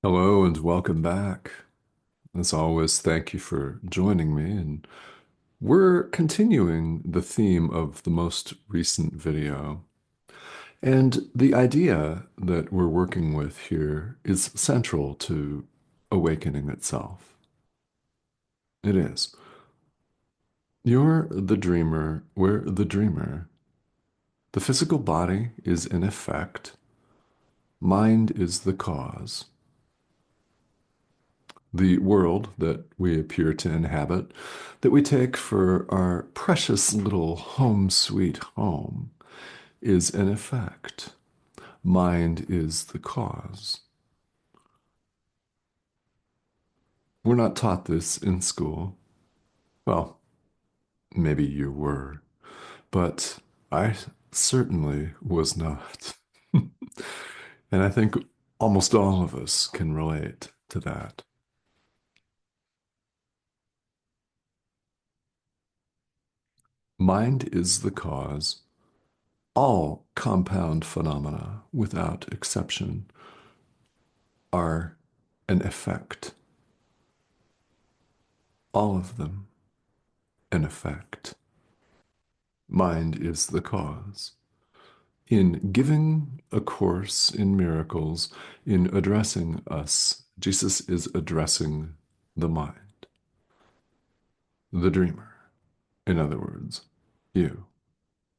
Hello and welcome back. As always, thank you for joining me. And we're continuing the theme of the most recent video. And the idea that we're working with here is central to awakening itself. It is. You're the dreamer, we're the dreamer. The physical body is an effect, mind is the cause. The world that we appear to inhabit, that we take for our precious little home sweet home, is an effect. Mind is the cause. We're not taught this in school. Well, maybe you were, but I certainly was not. And I think almost all of us can relate to that. Mind is the cause. All compound phenomena, without exception, are an effect. All of them an effect. Mind is the cause. In giving a course in miracles, in addressing us, Jesus is addressing the mind, the dreamer. In other words, you,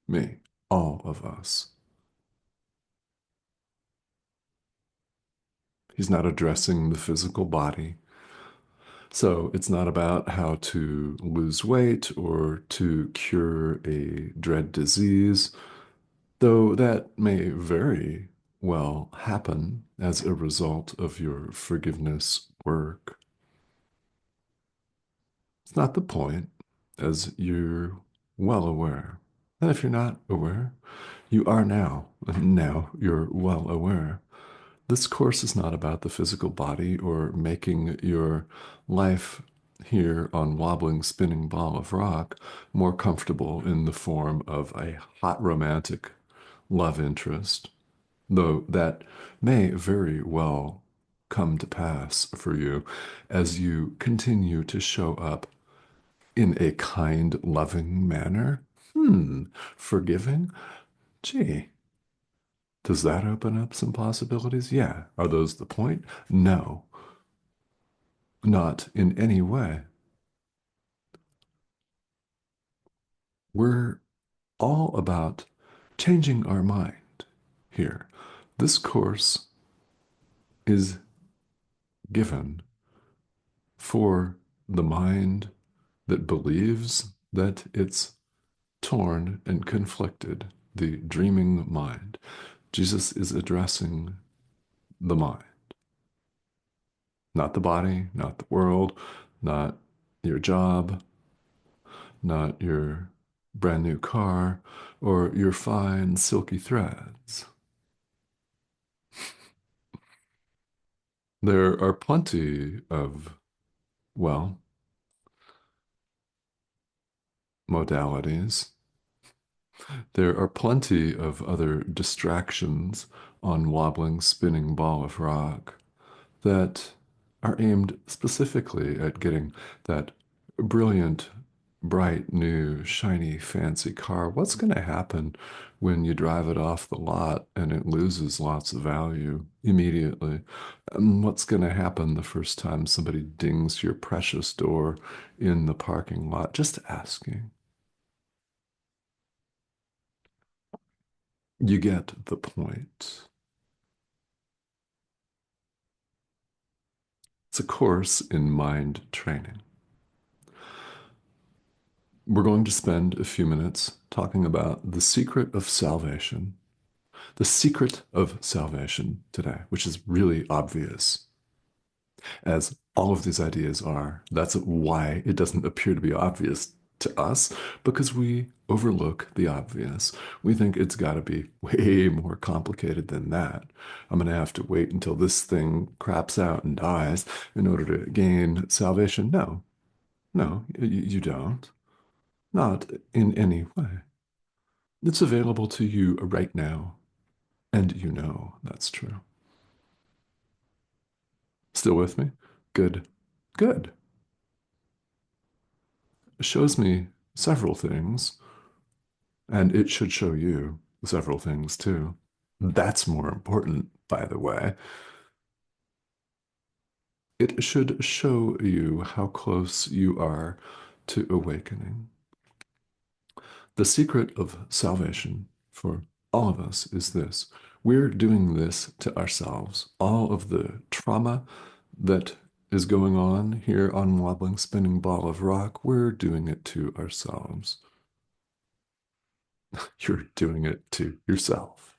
me, all of us. He's not addressing the physical body. So it's not about how to lose weight or to cure a dread disease, though that may very well happen as a result of your forgiveness work. It's not the point, as you're well aware. And if you're not aware, you are now. And now you're well aware. This course is not about the physical body or making your life here on wobbling, spinning ball of rock more comfortable in the form of a hot romantic love interest, though that may very well come to pass for you as you continue to show up in a kind, loving manner. Forgiving? Gee, does that open up some possibilities? Yeah. Are those the point? No, not in any way. We're all about changing our mind here. This course is given for the mind that believes that it's torn and conflicted, the dreaming mind. Jesus is addressing the mind, not the body, not the world, not your job, not your brand new car, or your fine silky threads. There are plenty of, well, modalities. There are plenty of other distractions on wobbling, spinning ball of rock that are aimed specifically at getting that brilliant, bright, new, shiny, fancy car. What's going to happen when you drive it off the lot and it loses lots of value immediately? What's going to happen the first time somebody dings your precious door in the parking lot? Just asking. You get the point. It's a course in mind training. We're going to spend a few minutes talking about the secret of salvation, the secret of salvation today, which is really obvious, as all of these ideas are. That's why it doesn't appear to be obvious to us, because we overlook the obvious. We think it's got to be way more complicated than that. I'm going to have to wait until this thing craps out and dies in order to gain salvation. No, no, you don't. Not in any way. It's available to you right now, and you know that's true. Still with me? Good. Good. It shows me several things, and it should show you several things too. That's more important, by the way. It should show you how close you are to awakening. The secret of salvation for all of us is this. We're doing this to ourselves. All of the trauma that is going on here on Wobbling Spinning Ball of Rock, we're doing it to ourselves. You're doing it to yourself.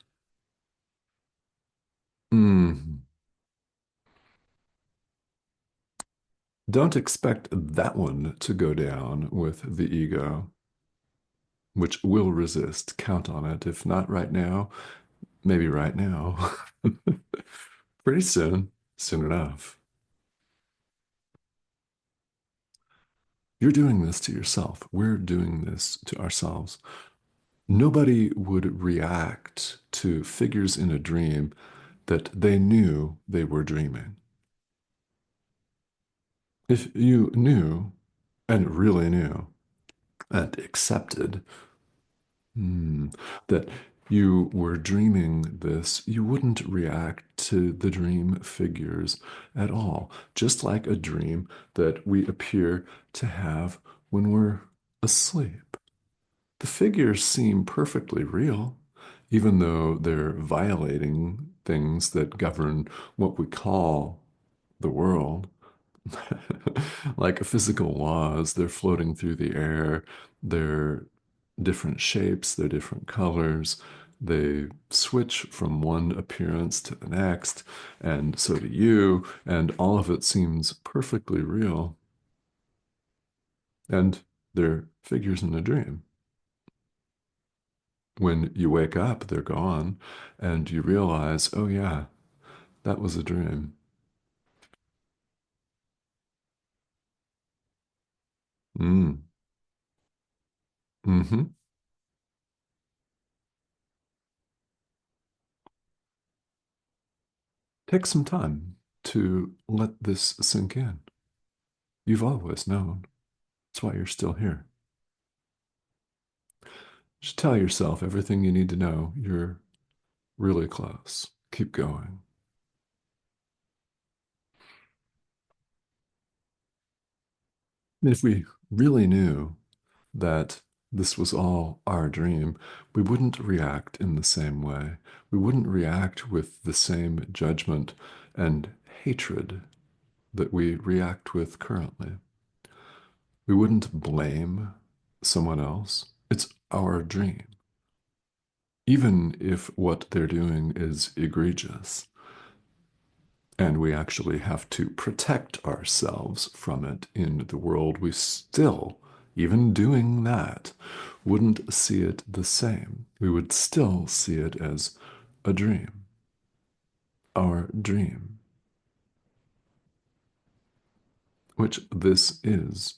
Mm. Don't expect that one to go down with the ego, which will resist. Count on it. If not right now, maybe right now. Pretty soon, soon enough. You're doing this to yourself. We're doing this to ourselves. Nobody would react to figures in a dream that they knew they were dreaming. If you knew and really knew and accepted that you were dreaming this, you wouldn't react to the dream figures at all, just like a dream that we appear to have when we're asleep. The figures seem perfectly real, even though they're violating things that govern what we call the world. Like physical laws, they're floating through the air, they're different shapes, they're different colors. They switch from one appearance to the next, and so do you, and all of it seems perfectly real. And they're figures in a dream. When you wake up, they're gone, and you realize, oh, yeah, that was a dream. Mm. Hmm. Take some time to let this sink in. You've always known. That's why you're still here. Just tell yourself everything you need to know. You're really close. Keep going. And if we really knew that this was all our dream, we wouldn't react in the same way. We wouldn't react with the same judgment and hatred that we react with currently. We wouldn't blame someone else. It's our dream, even if what they're doing is egregious. And we actually have to protect ourselves from it in the world. We still, even doing that, wouldn't see it the same. We would still see it as a dream, our dream, which this is.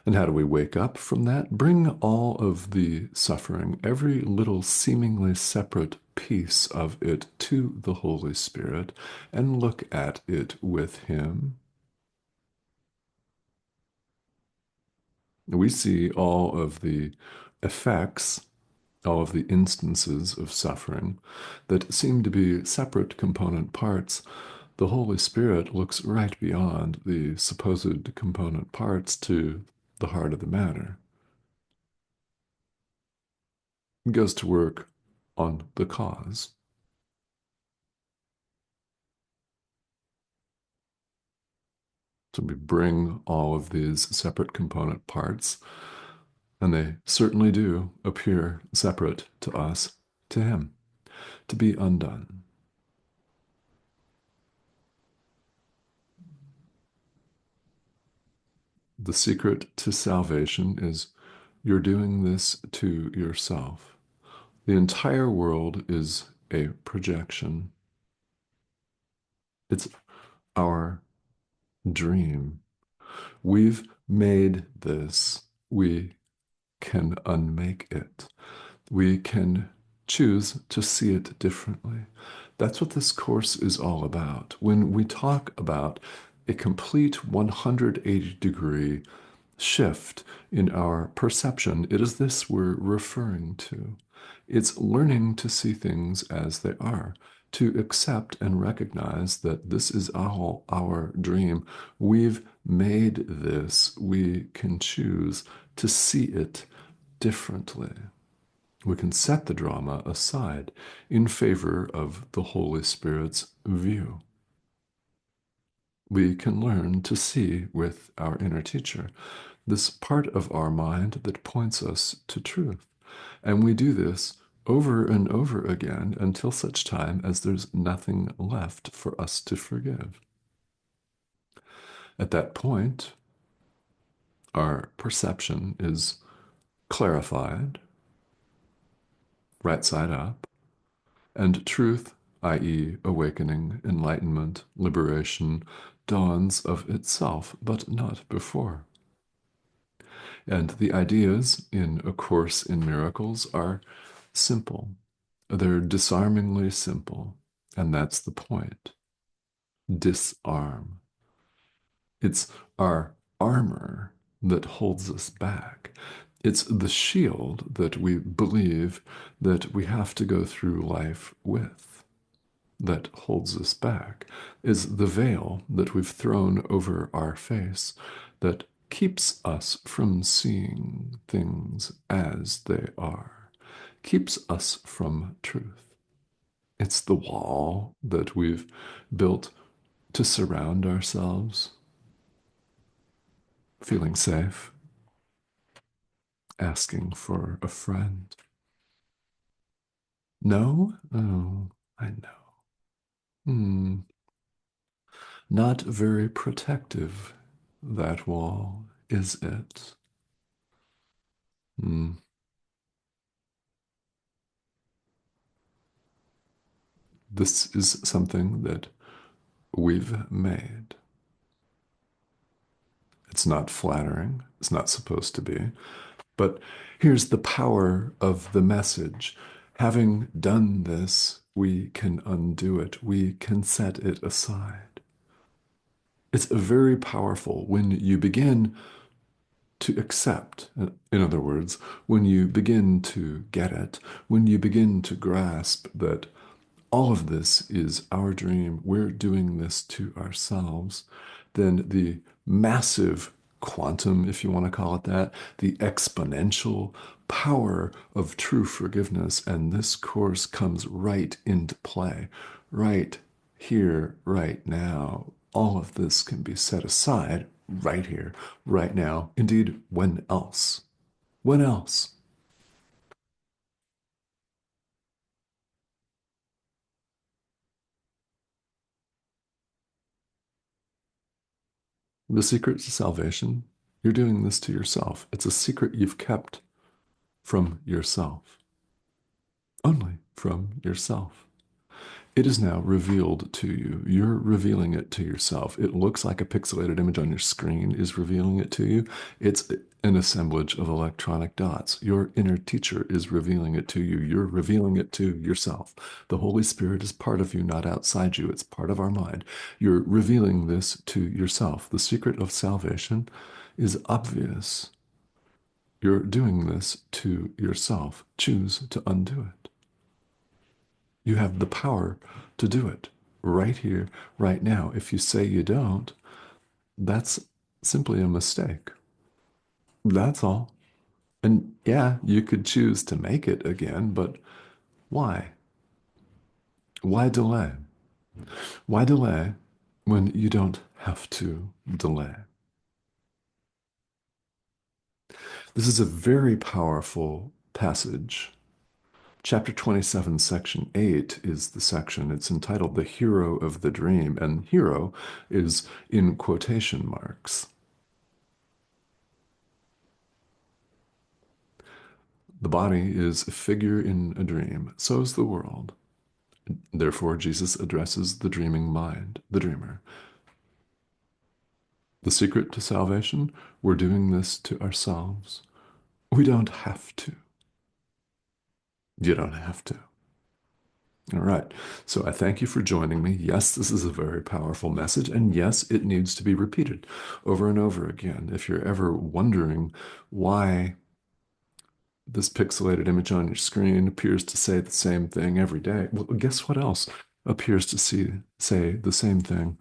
And how do we wake up from that? Bring all of the suffering, every little seemingly separate piece of it to the Holy Spirit and look at it with Him. We see all of the effects, all of the instances of suffering that seem to be separate component parts. The Holy Spirit looks right beyond the supposed component parts to the heart of the matter. It goes to work on the cause. So we bring all of these separate component parts, and they certainly do appear separate to us, to Him, to be undone. The secret to salvation is you're doing this to yourself. The entire world is a projection. It's our dream. We've made this. We can unmake it. We can choose to see it differently. That's what this course is all about. When we talk about a complete 180-degree shift in our perception, it is this we're referring to. It's learning to see things as they are, to accept and recognize that this is all our dream. We've made this. We can choose to see it differently. We can set the drama aside in favor of the Holy Spirit's view. We can learn to see with our inner teacher this part of our mind that points us to truth. And we do this over and over again until such time as there's nothing left for us to forgive. At that point, our perception is clarified, right side up, and truth, i.e., awakening, enlightenment, liberation, dawns of itself, but not before. And the ideas in A Course in Miracles are simple. They're disarmingly simple. And that's the point. Disarm. It's our armor that holds us back. It's the shield that we believe that we have to go through life with that holds us back, is the veil that we've thrown over our face that keeps us from seeing things as they are, keeps us from truth. It's the wall that we've built to surround ourselves, feeling safe, asking for a friend. No? Oh, I know. Hmm. Not very protective, that wall, is it? Hmm. This is something that we've made. It's not flattering. It's not supposed to be. But here's the power of the message. Having done this, we can undo it. We can set it aside. It's very powerful when you begin to accept. In other words, when you begin to get it, when you begin to grasp that all of this is our dream, we're doing this to ourselves, then the massive quantum, if you want to call it that, the exponential power of true forgiveness and this course comes right into play, right here, right now. All of this can be set aside right here, right now. Indeed, when else? When else? The secret to salvation, you're doing this to yourself. It's a secret you've kept from yourself, only from yourself. It is now revealed to you. You're revealing it to yourself. It looks like a pixelated image on your screen is revealing it to you. It's an assemblage of electronic dots. Your inner teacher is revealing it to you. You're revealing it to yourself. The Holy Spirit is part of you, not outside you. It's part of our mind. You're revealing this to yourself. The secret of salvation is obvious. You're doing this to yourself. Choose to undo it. You have the power to do it right here, right now. If you say you don't, that's simply a mistake. That's all. And yeah, you could choose to make it again, but why? Why delay? Why delay when you don't have to delay? This is a very powerful passage. Chapter 27, section 8 is the section. It's entitled The Hero of the Dream, and hero is in quotation marks. The body is a figure in a dream. So is the world. Therefore, Jesus addresses the dreaming mind, the dreamer. The secret to salvation, we're doing this to ourselves. We don't have to. You don't have to. All right. So I thank you for joining me. Yes, this is a very powerful message, and yes, it needs to be repeated over and over again. If you're ever wondering why this pixelated image on your screen appears to say the same thing every day, well, guess what else appears to say the same thing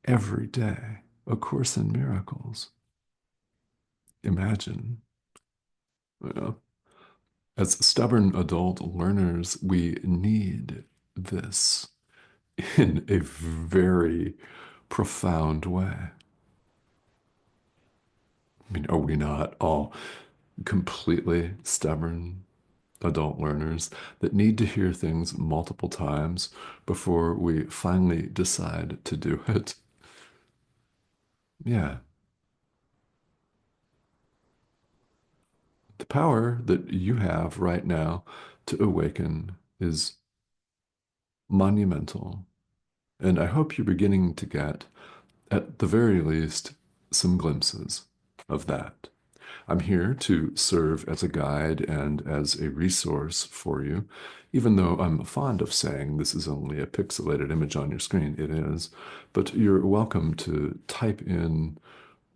every day? A Course in Miracles. Imagine. Well, as stubborn adult learners, we need this in a very profound way. I mean, are we not all completely stubborn adult learners that need to hear things multiple times before we finally decide to do it? Yeah. The power that you have right now to awaken is monumental. And I hope you're beginning to get, at the very least, some glimpses of that. I'm here to serve as a guide and as a resource for you, even though I'm fond of saying this is only a pixelated image on your screen. It is, but you're welcome to type in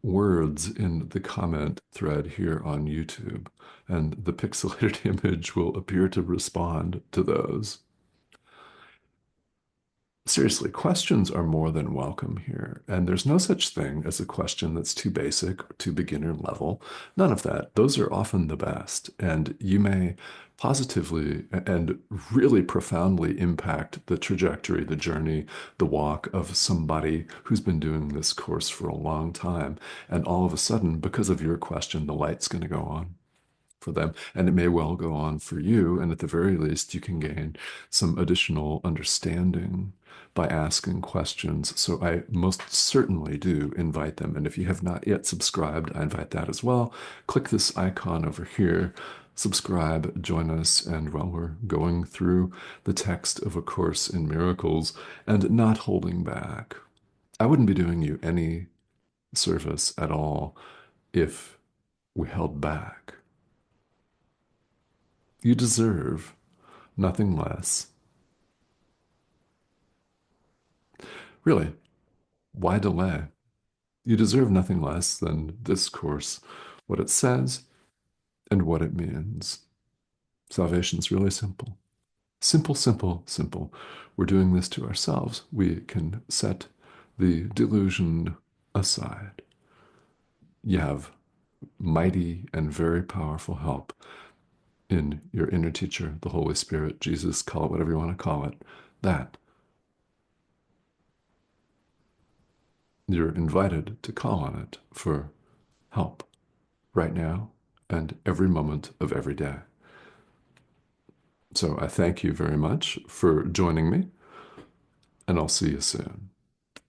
words in the comment thread here on YouTube, and the pixelated image will appear to respond to those. Seriously, questions are more than welcome here. And there's no such thing as a question that's too basic or too beginner level. None of that. Those are often the best. And you may positively and really profoundly impact the trajectory, the journey, the walk of somebody who's been doing this course for a long time. And all of a sudden, because of your question, the light's going to go on for them. And it may well go on for you. And at the very least, you can gain some additional understanding by asking questions. So I most certainly do invite them. And if you have not yet subscribed, I invite that as well. Click this icon over here. Subscribe, join us, and while we're going through the text of A Course in Miracles and not holding back, I wouldn't be doing you any service at all if we held back. You deserve nothing less. Really, why delay? You deserve nothing less than this course, what it says and what it means. Salvation's really simple. Simple, simple, simple. We're doing this to ourselves. We can set the delusion aside. You have mighty and very powerful help in your inner teacher, the Holy Spirit, Jesus, call it whatever you want to call it. That you're invited to call on it for help right now and every moment of every day. So I thank you very much for joining me, and I'll see you soon.